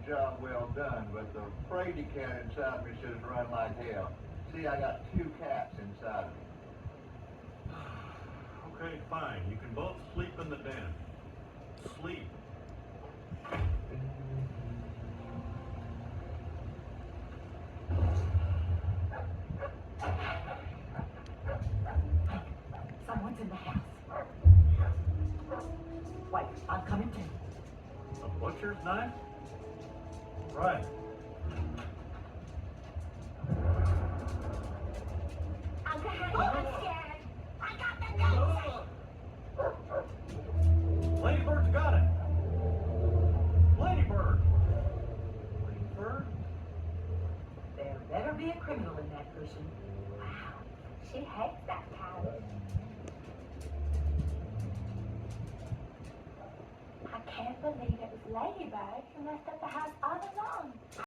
job well done, but the fraidy cat inside me says run like hell. See, I got 2 cats inside of me. Okay, fine. You can both sleep in the den. Sleep. Someone's in the house. Wait, I'm coming too. A butcher's knife? Right. Uncle Henry, I'm scared. I got the guns. Ladybird's got it. Ladybird. Ladybird? There better be a criminal in that cushion. Wow, she hates that cat. I can't believe it was Ladybird who messed up the house